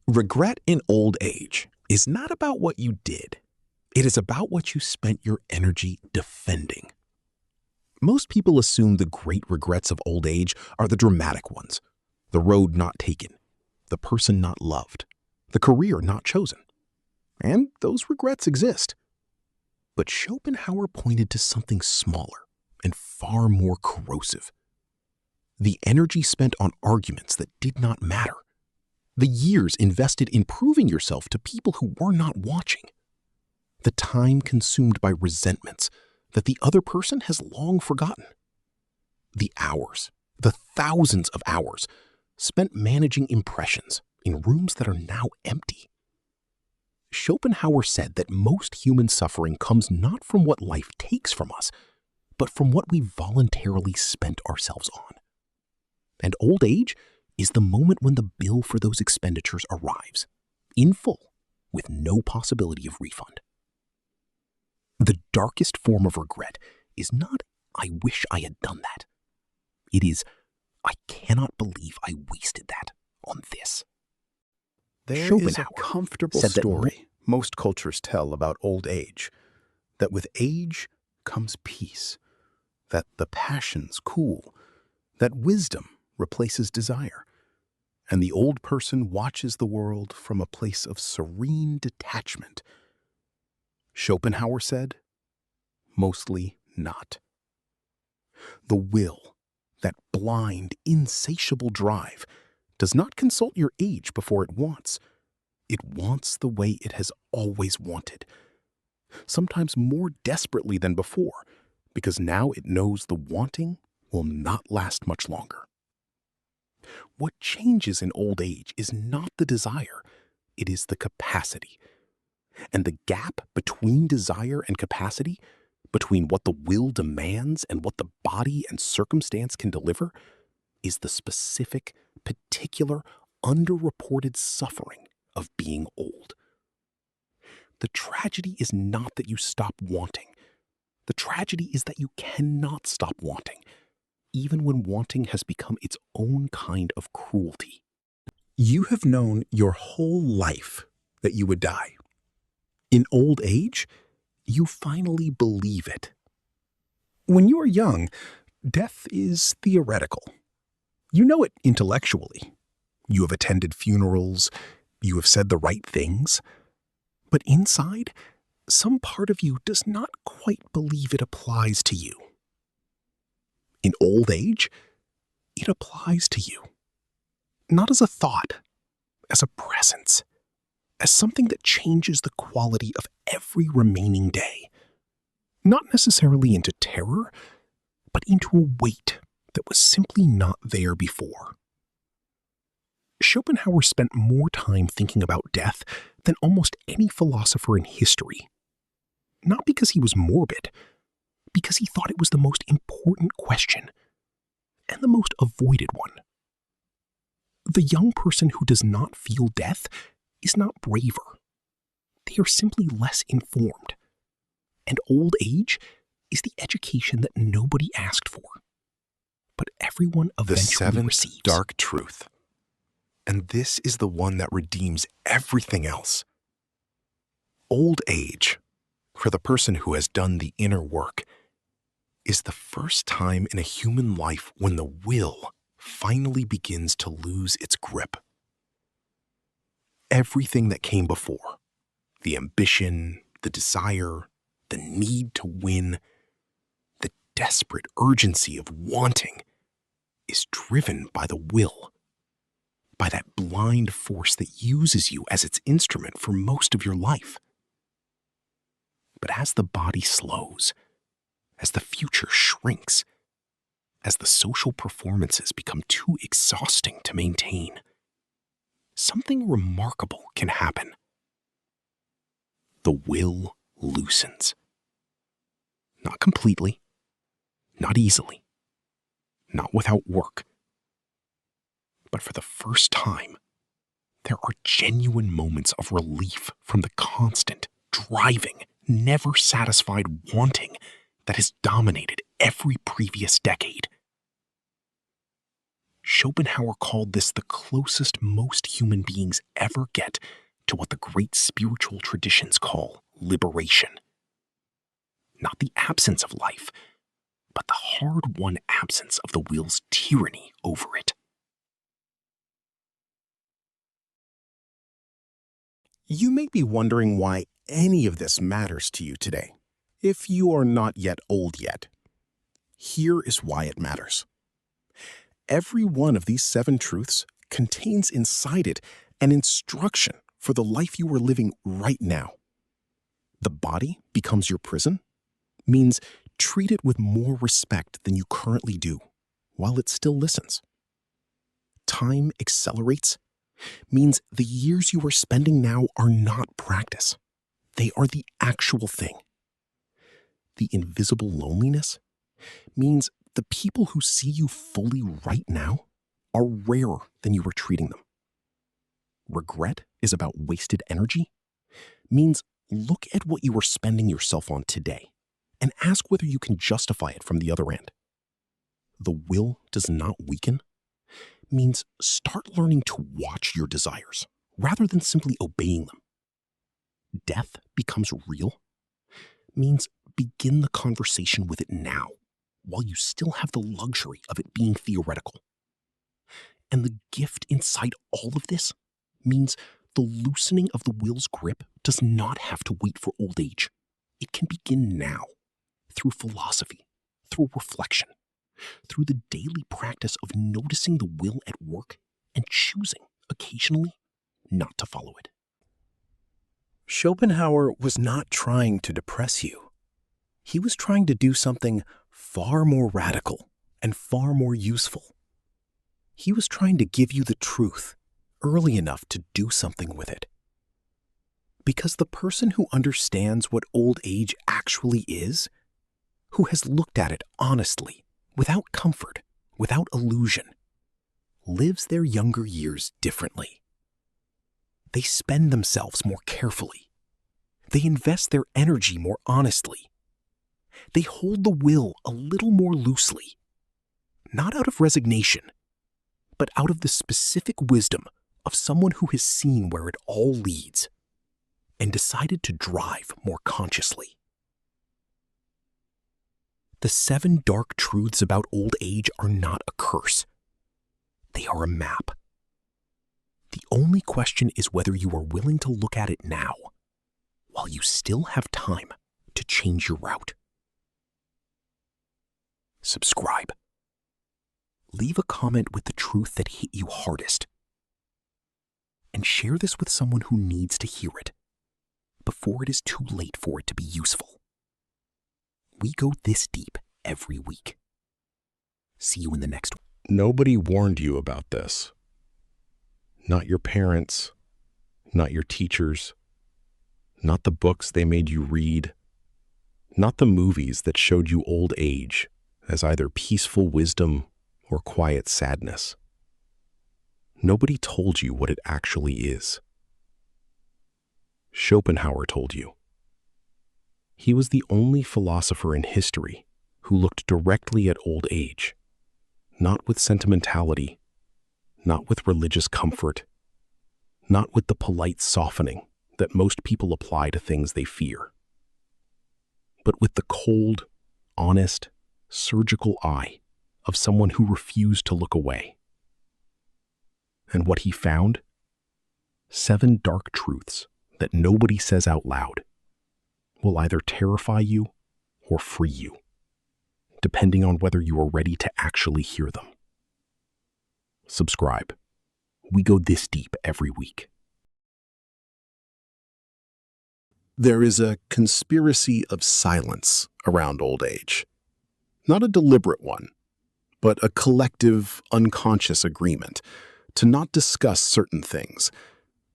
Regret in old age is not about what you did. It is about what you spent your energy defending. Most people assume the great regrets of old age are the dramatic ones: the road not taken, the person not loved, the career not chosen. And those regrets exist. But Schopenhauer pointed to something smaller and far more corrosive: the energy spent on arguments that did not matter, the years invested in proving yourself to people who were not watching, the time consumed by resentments that the other person has long forgotten, the hours, the thousands of hours spent managing impressions in rooms that are now empty. Schopenhauer said that most human suffering comes not from what life takes from us, but from what we voluntarily spent ourselves on. And old age is the moment when the bill for those expenditures arrives, in full, with no possibility of refund. The darkest form of regret is not, "I wish I had done that." It is, "I cannot believe I wasted that on this." There is a comfortable story most cultures tell about old age, that with age comes peace, that the passions cool, that wisdom replaces desire, and the old person watches the world from a place of serene detachment. Schopenhauer said, mostly not. The will, that blind, insatiable drive, does not consult your age before it wants. It wants the way it has always wanted, sometimes more desperately than before, because now it knows the wanting will not last much longer. What changes in old age is not the desire, it is the capacity. And the gap between desire and capacity, between what the will demands and what the body and circumstance can deliver, is the specific, particular, underreported suffering of being old. The tragedy is not that you stop wanting. The tragedy is that you cannot stop wanting, even when wanting has become its own kind of cruelty. You have known your whole life that you would die. In old age, you finally believe it. When you are young, death is theoretical. You know it intellectually. You have attended funerals, you have said the right things. But inside, some part of you does not quite believe it applies to you. In old age, it applies to you. Not as a thought, as a presence, as something that changes the quality of every remaining day. Not necessarily into terror, but into a weight that was simply not there before. Schopenhauer spent more time thinking about death than almost any philosopher in history. Not because he was morbid, because he thought it was the most important question, and the most avoided one. The young person who does not feel death is not braver. They are simply less informed. And old age is the education that nobody asked for, but everyone eventually receives. The seventh dark truth. And this is the one that redeems everything else. Old age, for the person who has done the inner work, is the first time in a human life when the will finally begins to lose its grip. Everything that came before, the ambition, the desire, the need to win, the desperate urgency of wanting, is driven by the will, by that blind force that uses you as its instrument for most of your life. But as the body slows, as the future shrinks, as the social performances become too exhausting to maintain, something remarkable can happen. The will loosens. Not completely, not easily, not without work. But for the first time, there are genuine moments of relief from the constant, driving, never satisfied wanting that has dominated every previous decade. Schopenhauer called this the closest most human beings ever get to what the great spiritual traditions call liberation. Not the absence of life, but the hard-won absence of the will's tyranny over it. You may be wondering why any of this matters to you today. If you are not yet old yet, here is why it matters. Every one of these 7 truths contains inside it an instruction for the life you are living right now. The body becomes your prison means treat it with more respect than you currently do while it still listens. Time accelerates means the years you are spending now are not practice. They are the actual thing. The invisible loneliness means the people who see you fully right now are rarer than you are treating them. Regret is about wasted energy means look at what you are spending yourself on today and ask whether you can justify it from the other end. The will does not weaken means start learning to watch your desires rather than simply obeying them. Death becomes real means begin the conversation with it now while you still have the luxury of it being theoretical. And the gift inside all of this means the loosening of the will's grip does not have to wait for old age. It can begin now through philosophy, through reflection, through the daily practice of noticing the will at work and choosing, occasionally, not to follow it. Schopenhauer was not trying to depress you. He was trying to do something far more radical and far more useful. He was trying to give you the truth early enough to do something with it. Because the person who understands what old age actually is, who has looked at it honestly, without comfort, without illusion, lives their younger years differently. They spend themselves more carefully. They invest their energy more honestly. They hold the will a little more loosely, not out of resignation, but out of the specific wisdom of someone who has seen where it all leads and decided to drive more consciously. The 7 dark truths about old age are not a curse. They are a map. The only question is whether you are willing to look at it now, while you still have time to change your route. Subscribe. Leave a comment with the truth that hit you hardest. And share this with someone who needs to hear it before it is too late for it to be useful. We go this deep every week. See you in the next one. Nobody warned you about this. Not your parents, not your teachers, not the books they made you read, not the movies that showed you old age as either peaceful wisdom or quiet sadness. Nobody told you what it actually is. Schopenhauer told you. He was the only philosopher in history who looked directly at old age, not with sentimentality, not with religious comfort, not with the polite softening that most people apply to things they fear, but with the cold, honest, surgical eye of someone who refused to look away. And what he found? 7 dark truths that nobody says out loud will either terrify you or free you, depending on whether you are ready to actually hear them. Subscribe. We go this deep every week. There is a conspiracy of silence around old age. Not a deliberate one, but a collective, unconscious agreement to not discuss certain things,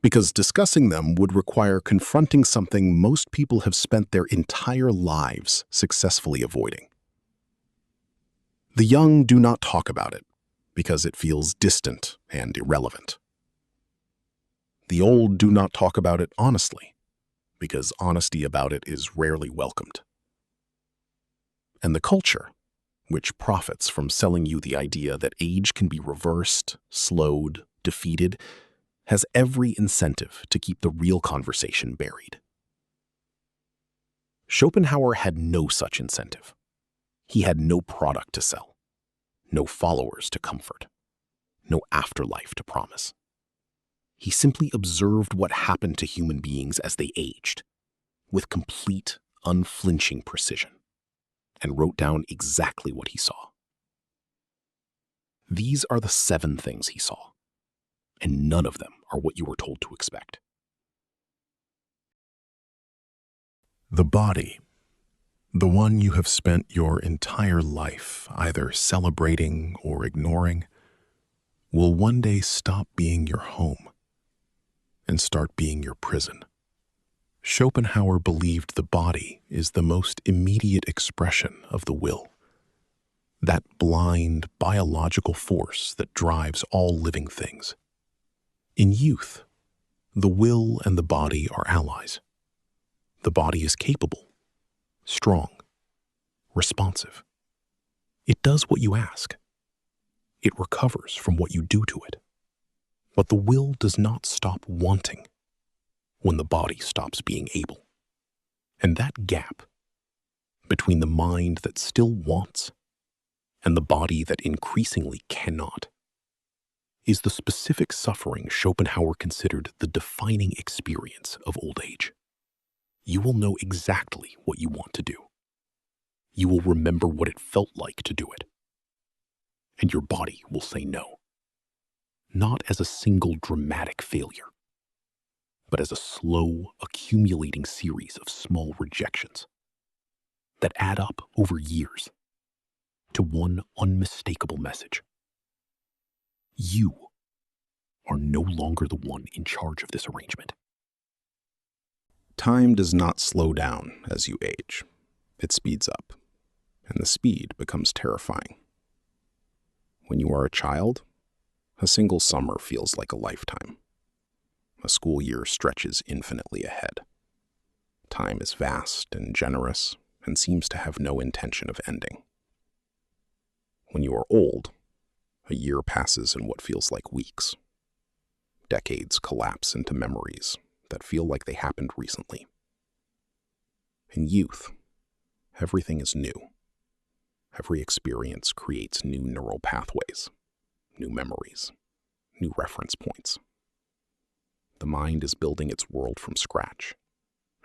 because discussing them would require confronting something most people have spent their entire lives successfully avoiding. The young do not talk about it because it feels distant and irrelevant. The old do not talk about it honestly because honesty about it is rarely welcomed. And the culture, which profits from selling you the idea that age can be reversed, slowed, defeated, has every incentive to keep the real conversation buried. Schopenhauer had no such incentive. He had no product to sell, no followers to comfort, no afterlife to promise. He simply observed what happened to human beings as they aged, with complete, unflinching precision, and wrote down exactly what he saw. These are the 7 things he saw, and none of them are what you were told to expect. The body, the one you have spent your entire life either celebrating or ignoring, will one day stop being your home and start being your prison. Schopenhauer believed the body is the most immediate expression of the will, that blind biological force that drives all living things. In youth, the will and the body are allies. The body is capable, strong, responsive. It does what you ask. It recovers from what you do to it. But the will does not stop wanting when the body stops being able. And that gap between the mind that still wants and the body that increasingly cannot is the specific suffering Schopenhauer considered the defining experience of old age. You will know exactly what you want to do. You will remember what it felt like to do it. And your body will say no. Not as a single dramatic failure, but as a slow, accumulating series of small rejections that add up over years to one unmistakable message. You are no longer the one in charge of this arrangement. Time does not slow down as you age. It speeds up, and the speed becomes terrifying. When you are a child, a single summer feels like a lifetime. A school year stretches infinitely ahead. Time is vast and generous and seems to have no intention of ending. When you are old, a year passes in what feels like weeks. Decades collapse into memories that feel like they happened recently. In youth, everything is new. Every experience creates new neural pathways, new memories, new reference points. The mind is building its world from scratch,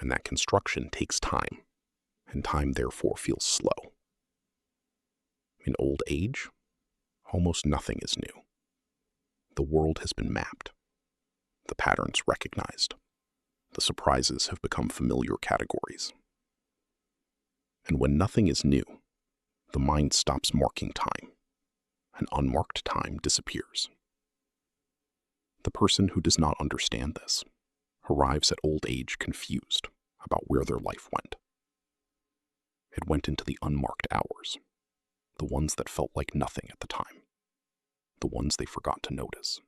and that construction takes time, and time therefore feels slow. In old age, almost nothing is new. The world has been mapped, the patterns recognized, the surprises have become familiar categories. And when nothing is new, the mind stops marking time, and unmarked time disappears. The person who does not understand this arrives at old age confused about where their life went. It went into the unmarked hours, the ones that felt like nothing at the time, the ones they forgot to notice.